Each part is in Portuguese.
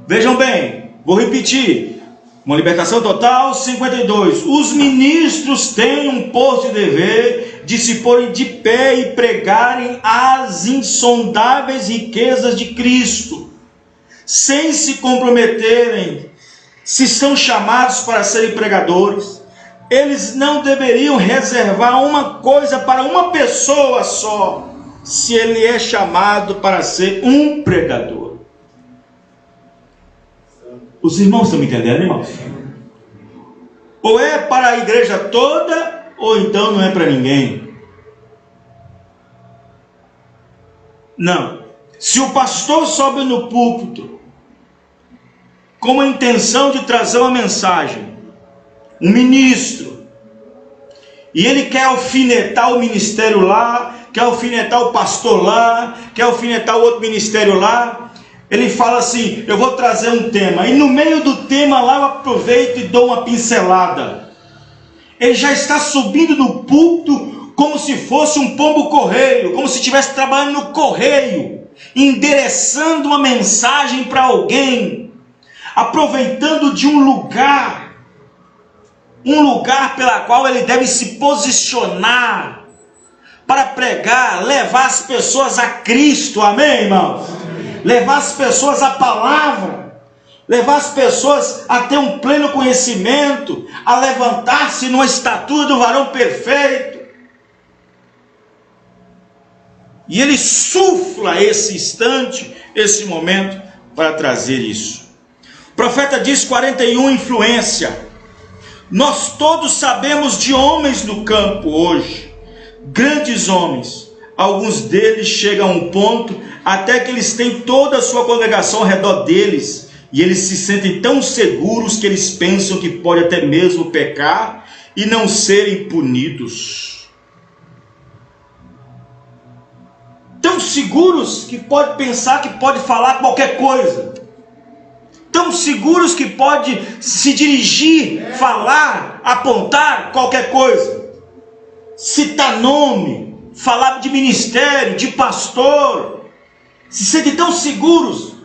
Vejam bem, vou repetir. Uma libertação total, 52. Os ministros têm um posto de dever de se porem de pé e pregarem as insondáveis riquezas de Cristo, sem se comprometerem. Se são chamados para serem pregadores, eles não deveriam reservar uma coisa para uma pessoa só, se ele é chamado para ser um pregador. Os irmãos estão me entendendo, irmãos? Ou é para a igreja toda, ou então não é para ninguém. Não. Se o pastor sobe no púlpito com a intenção de trazer uma mensagem, um ministro, e ele quer alfinetar o ministério lá, quer alfinetar o pastor lá, quer alfinetar o outro ministério lá, ele fala assim: eu vou trazer um tema, e no meio do tema lá eu aproveito e dou uma pincelada. Ele já está subindo no púlpito como se fosse um pombo correio, como se estivesse trabalhando no correio, endereçando uma mensagem para alguém, aproveitando de um lugar pela qual ele deve se posicionar para pregar, levar as pessoas a Cristo, amém, irmãos? Levar as pessoas à palavra, levar as pessoas a ter um pleno conhecimento, a levantar-se numa estatura do varão perfeito. E ele sufla esse instante, esse momento, para trazer isso. O profeta diz 41, influência. Nós todos sabemos de homens no campo hoje, grandes homens. Alguns deles chegam a um ponto até que eles têm toda a sua congregação ao redor deles, e eles se sentem tão seguros que eles pensam que pode até mesmo pecar e não serem punidos. Tão seguros que pode pensar que pode falar qualquer coisa. Tão seguros que pode se dirigir, falar, apontar qualquer coisa. Citar nome, falar de ministério, de pastor. Se sentem tão seguros.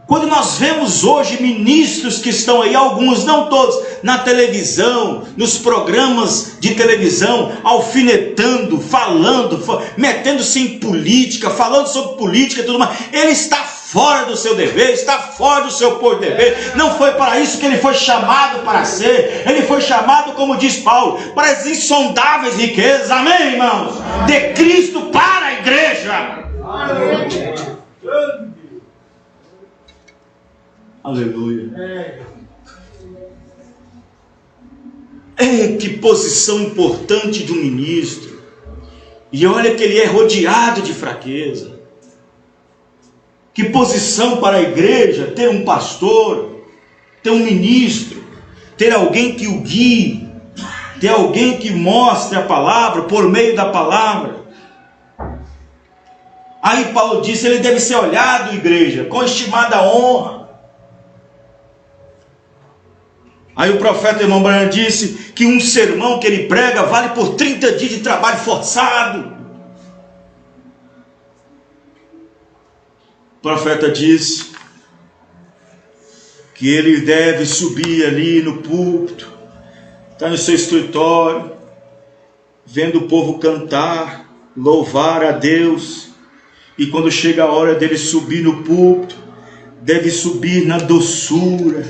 Quando nós vemos hoje ministros que estão aí, alguns, não todos, na televisão, nos programas de televisão, alfinetando, falando, metendo-se em política, falando sobre política e tudo mais, ele está fora do seu dever, está fora do seu posto de dever. Não foi para isso que ele foi chamado para ser. Ele foi chamado, como diz Paulo, para as insondáveis riquezas, amém, irmãos? De Cristo para a igreja. Aleluia. Que posição importante de um ministro. E olha que ele é rodeado de fraqueza. Que posição para a igreja ter um pastor, ter um ministro, ter alguém que o guie, ter alguém que mostre a palavra por meio da palavra. Aí Paulo disse: ele deve ser olhado, igreja, com estimada honra. Aí o profeta irmão Branham disse que um sermão que ele prega vale por 30 dias de trabalho forçado. O profeta disse que ele deve subir ali no púlpito, está no seu escritório, vendo o povo cantar, louvar a Deus, e quando chega a hora dele subir no púlpito, deve subir na doçura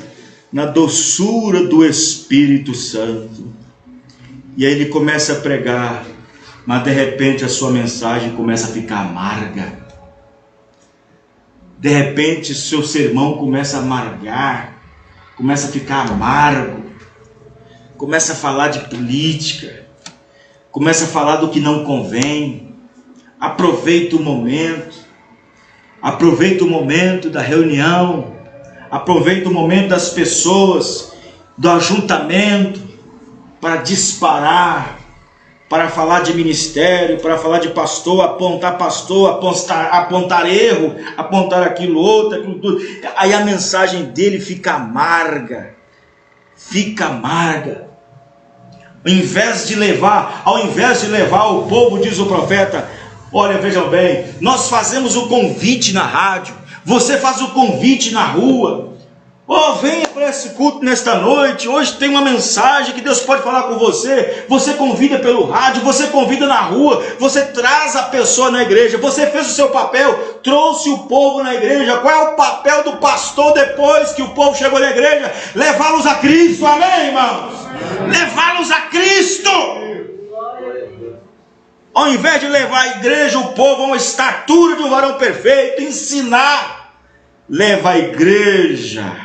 do Espírito Santo. E aí ele começa a pregar, mas de repente a sua mensagem começa a ficar amarga. De repente o seu sermão começa a amargar, começa a ficar amargo, começa a falar de política, começa a falar do que não convém. Aproveita o momento da reunião, aproveita o momento das pessoas, do ajuntamento, para disparar, para falar de ministério, para falar de pastor, apontar erro, apontar aquilo outro, aquilo tudo. Aí a mensagem dele fica amarga. Ao invés de levar o povo, diz o profeta: olha, vejam bem, nós fazemos o convite na rádio, Você faz o convite na rua. Venha para esse culto nesta noite. Hoje tem uma mensagem que Deus pode falar com você. Você convida pelo rádio, você convida na rua, você traz a pessoa na igreja. Você fez o seu papel, trouxe o povo na igreja. Qual é o papel do pastor depois que o povo chegou na igreja? Levá-los a Cristo, amém, irmãos? Levá-los a Cristo. Ao invés de levar a igreja, o povo a uma estatura de um varão perfeito, ensinar, leva a igreja,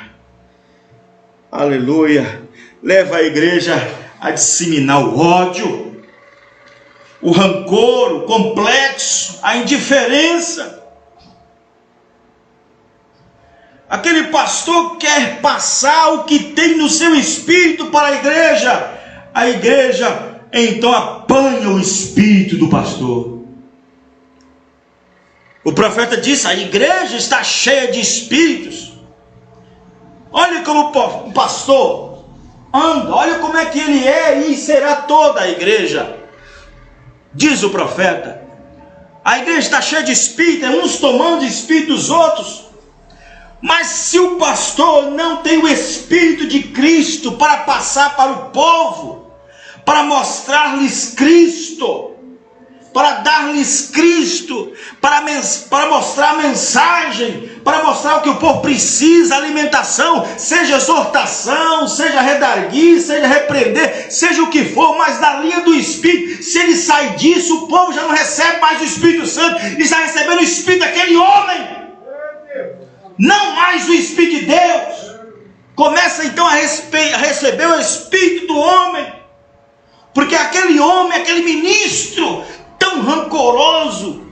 aleluia, leva a igreja a disseminar o ódio, o rancor, o complexo, a indiferença. Aquele pastor quer passar o que tem no seu espírito para a igreja então apanha o espírito do pastor. O profeta disse: a igreja está cheia de espíritos. Olha como o pastor anda, olha como é que ele é e será toda a igreja. Diz o profeta: a igreja está cheia de espíritos, uns tomando espírito dos outros. Mas se o pastor não tem o espírito de Cristo para passar para o povo, para mostrar-lhes Cristo, para dar-lhes Cristo, para mostrar a mensagem, para mostrar o que o povo precisa, alimentação, seja exortação, seja redarguir, seja repreender, seja o que for, mas na linha do Espírito, se ele sai disso, o povo já não recebe mais o Espírito Santo, e está recebendo o Espírito daquele homem, não mais o Espírito de Deus. Começa então a receber o Espírito do homem, porque aquele homem, aquele ministro tão rancoroso,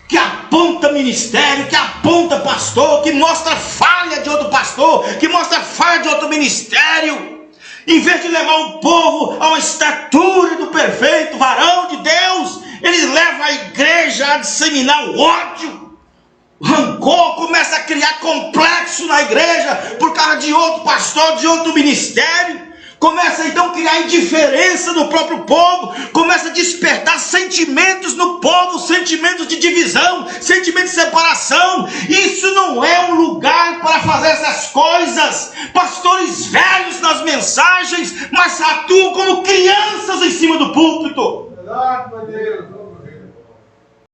que aponta ministério, que aponta pastor, que mostra falha de outro pastor, que mostra falha de outro ministério, em vez de levar o povo a uma estatura do perfeito varão de Deus, eles levam a igreja a disseminar o ódio, o rancor, começa a criar complexo na igreja, por causa de outro pastor, de outro ministério. Começa então a criar indiferença no próprio povo, começa a despertar sentimentos no povo, sentimentos de divisão, sentimentos de separação. Isso não é um lugar para fazer essas coisas. Pastores velhos nas mensagens, mas atuam como crianças em cima do púlpito.